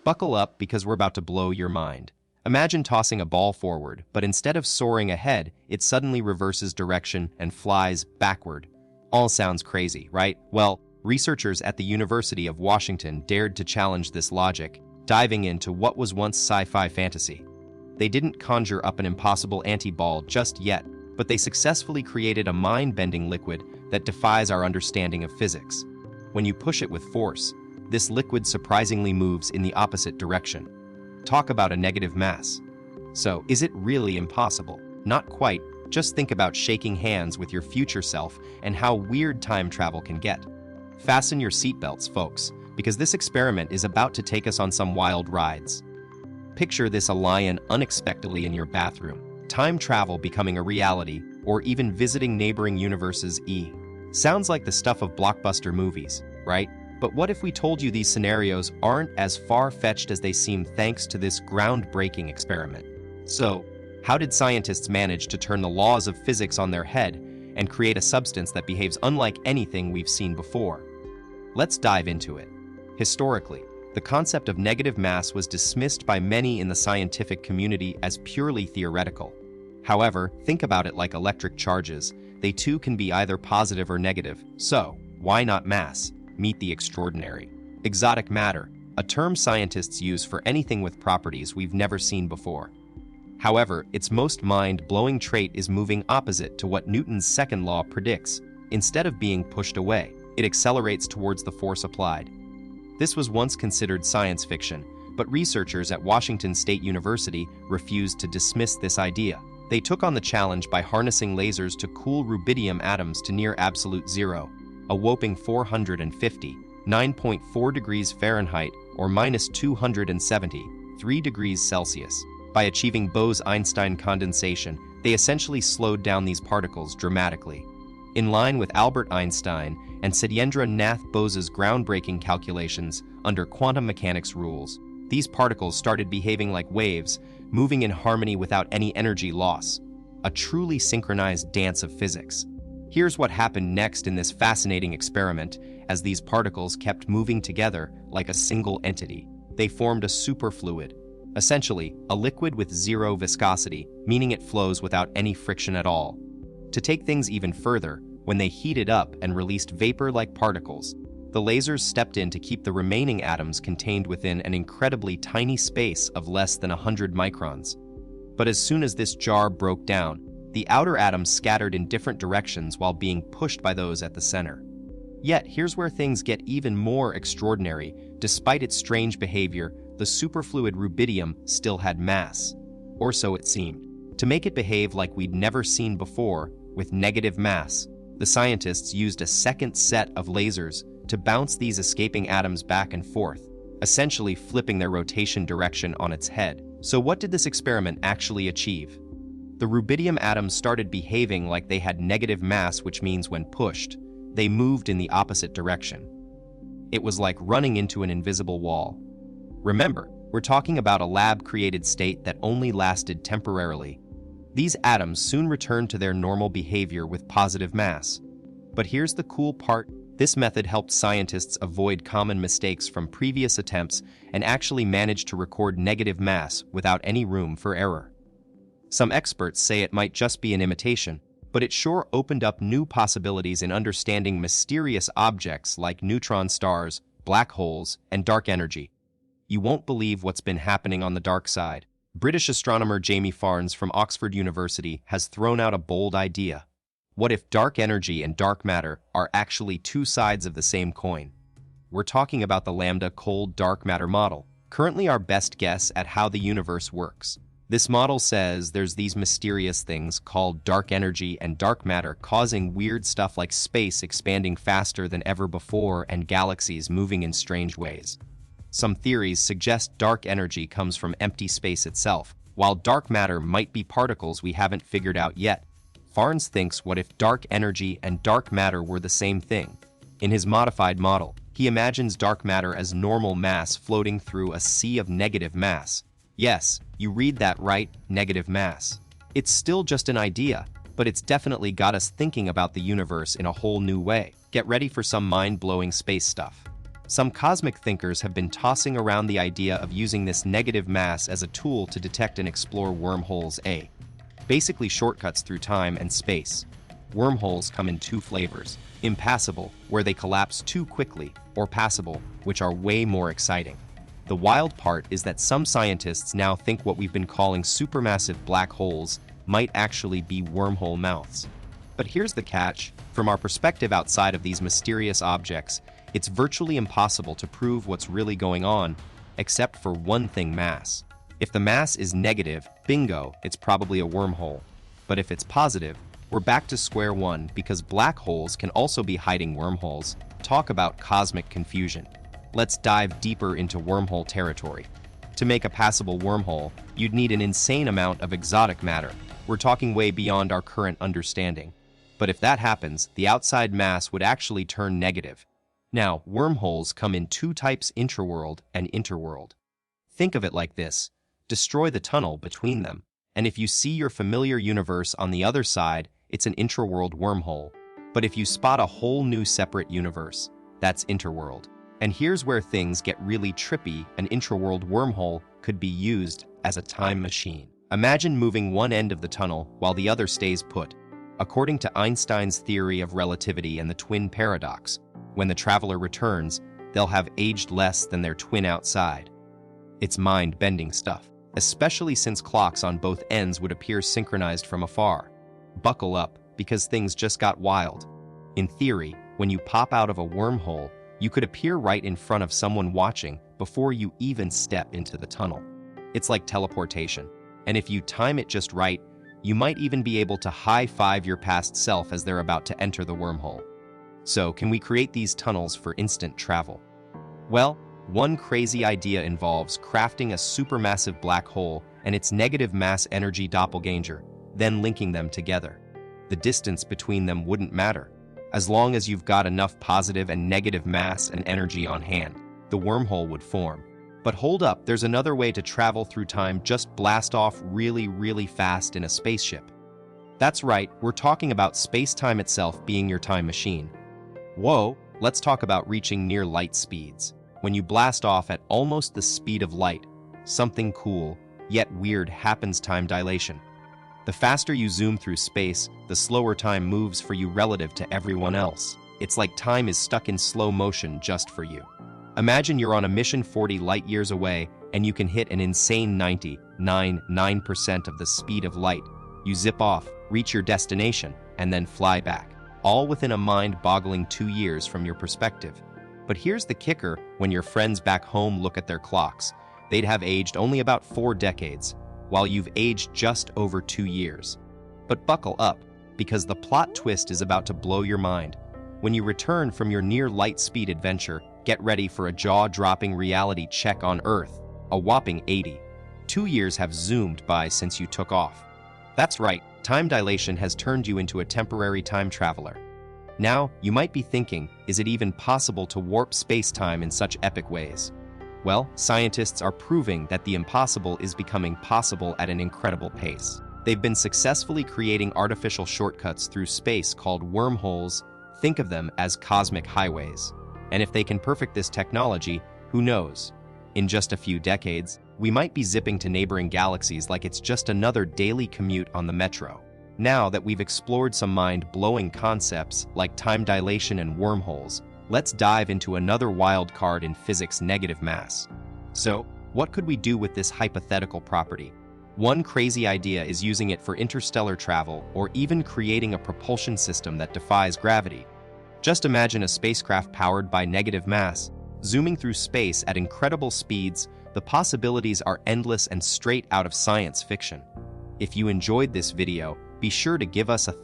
Buckle up because we're about to blow your mind. Imagine tossing a ball forward, but instead of soaring ahead, it suddenly reverses direction and flies backward. All sounds crazy, right? Well, researchers at the University of Washington dared to challenge this logic, diving into what was once sci-fi fantasy. They didn't conjure up an impossible anti-ball just yet, but they successfully created a mind-bending liquid that defies our understanding of physics. When you push it with force, this liquid surprisingly moves in the opposite direction. Talk about a negative mass. So, is it really impossible? Not quite. Just think about shaking hands with your future self and how weird time travel can get. Fasten your seatbelts, folks, because this experiment is about to take us on some wild rides. Picture this a lion unexpectedly in your bathroom, time travel becoming a reality, or even visiting neighboring universes. Sounds like the stuff of blockbuster movies, right? But what if we told you these scenarios aren't as far-fetched as they seem thanks to this groundbreaking experiment? So, how did scientists manage to turn the laws of physics on their head and create a substance that behaves unlike anything we've seen before? Let's dive into it. Historically, the concept of negative mass was dismissed by many in the scientific community as purely theoretical. However, think about it like electric charges. They too can be either positive or negative. So, why not mass? Meet the extraordinary. Exotic matter, a term scientists use for anything with properties we've never seen before. However, its most mind-blowing trait is moving opposite to what Newton's second law predicts. Instead of being pushed away, it accelerates towards the force applied. This was once considered science fiction, but researchers at Washington State University refused to dismiss this idea. They took on the challenge by harnessing lasers to cool rubidium atoms to near absolute zero, a whopping 450, 9.4 degrees Fahrenheit, or minus 270, 3 degrees Celsius. By achieving Bose-Einstein condensation, they essentially slowed down these particles dramatically. In line with Albert Einstein and Satyendra Nath Bose's groundbreaking calculations under quantum mechanics rules, these particles started behaving like waves, moving in harmony without any energy loss. A truly synchronized dance of physics. Here's what happened next in this fascinating experiment. As these particles kept moving together like a single entity, they formed a superfluid, essentially a liquid with zero viscosity, meaning it flows without any friction at all. To take things even further, when they heated up and released vapor-like particles, the lasers stepped in to keep the remaining atoms contained within an incredibly tiny space of less than 100 microns. But as soon as this jar broke down, the outer atoms scattered in different directions while being pushed by those at the center. Yet, here's where things get even more extraordinary. Despite its strange behavior, the superfluid rubidium still had mass. Or so it seemed. To make it behave like we'd never seen before, with negative mass, the scientists used a second set of lasers to bounce these escaping atoms back and forth, essentially flipping their rotation direction on its head. So what did this experiment actually achieve? The rubidium atoms started behaving like they had negative mass, which means when pushed, they moved in the opposite direction. It was like running into an invisible wall. Remember, we're talking about a lab-created state that only lasted temporarily. These atoms soon returned to their normal behavior with positive mass. But here's the cool part. This method helped scientists avoid common mistakes from previous attempts and actually managed to record negative mass without any room for error. Some experts say it might just be an imitation, but it sure opened up new possibilities in understanding mysterious objects like neutron stars, black holes, and dark energy. You won't believe what's been happening on the dark side. British astronomer Jamie Farnes from Oxford University has thrown out a bold idea. What if dark energy and dark matter are actually two sides of the same coin? We're talking about the lambda cold dark matter model, currently our best guess at how the universe works. This model says there's these mysterious things called dark energy and dark matter causing weird stuff like space expanding faster than ever before and galaxies moving in strange ways. Some theories suggest dark energy comes from empty space itself, while dark matter might be particles we haven't figured out yet. Farnes thinks, what if dark energy and dark matter were the same thing? In his modified model, he imagines dark matter as normal mass floating through a sea of negative mass. Yes, you read that right, negative mass. It's still just an idea, but it's definitely got us thinking about the universe in a whole new way. Get ready for some mind-blowing space stuff. Some cosmic thinkers have been tossing around the idea of using this negative mass as a tool to detect and explore wormholes, basically shortcuts through time and space. Wormholes come in two flavors: impassable, where they collapse too quickly, or passable, which are way more exciting. The wild part is that some scientists now think what we've been calling supermassive black holes might actually be wormhole mouths. But here's the catch: from our perspective outside of these mysterious objects, it's virtually impossible to prove what's really going on, except for one thing: mass. If the mass is negative, bingo, it's probably a wormhole. But if it's positive, we're back to square one, because black holes can also be hiding wormholes. Talk about cosmic confusion. Let's dive deeper into wormhole territory. To make a passable wormhole, you'd need an insane amount of exotic matter. We're talking way beyond our current understanding. But if that happens, the outside mass would actually turn negative. Now, wormholes come in two types: intraworld and interworld. Think of it like this: destroy the tunnel between them, and if you see your familiar universe on the other side, it's an intraworld wormhole. But if you spot a whole new separate universe, that's interworld. And here's where things get really trippy: an intraworld wormhole could be used as a time machine. Imagine moving one end of the tunnel while the other stays put. According to Einstein's theory of relativity and the twin paradox, when the traveler returns, they'll have aged less than their twin outside. It's mind-bending stuff, especially since clocks on both ends would appear synchronized from afar. Buckle up, because things just got wild. In theory, when you pop out of a wormhole, you could appear right in front of someone watching before you even step into the tunnel. It's like teleportation, and if you time it just right, you might even be able to high-five your past self as they're about to enter the wormhole. So, can we create these tunnels for instant travel? Well, one crazy idea involves crafting a supermassive black hole and its negative mass energy doppelganger, then linking them together. The distance between them wouldn't matter. As long as you've got enough positive and negative mass and energy on hand, the wormhole would form. But hold up, there's another way to travel through time: just blast off really, really fast in a spaceship. That's right, we're talking about space-time itself being your time machine. Whoa, let's talk about reaching near light speeds. When you blast off at almost the speed of light, something cool, yet weird happens: time dilation. The faster you zoom through space, the slower time moves for you relative to everyone else. It's like time is stuck in slow motion just for you. Imagine you're on a mission 40 light years away, and you can hit an insane 99.9% of the speed of light. You zip off, reach your destination, and then fly back, all within a mind-boggling 2 years from your perspective. But here's the kicker: when your friends back home look at their clocks, they'd have aged only about 4 decades, while you've aged just over 2 years. But buckle up, because the plot twist is about to blow your mind. When you return from your near-light-speed adventure, get ready for a jaw-dropping reality check on Earth: a whopping 80. 2 years have zoomed by since you took off. That's right, time dilation has turned you into a temporary time traveler. Now, you might be thinking, is it even possible to warp space-time in such epic ways? Well, scientists are proving that the impossible is becoming possible at an incredible pace. They've been successfully creating artificial shortcuts through space called wormholes. Think of them as cosmic highways. And if they can perfect this technology, who knows? In just a few decades, we might be zipping to neighboring galaxies like it's just another daily commute on the metro. Now that we've explored some mind-blowing concepts like time dilation and wormholes, let's dive into another wild card in physics: negative mass. So, what could we do with this hypothetical property? One crazy idea is using it for interstellar travel, or even creating a propulsion system that defies gravity. Just imagine a spacecraft powered by negative mass, zooming through space at incredible speeds. The possibilities are endless and straight out of science fiction. If you enjoyed this video, be sure to give us a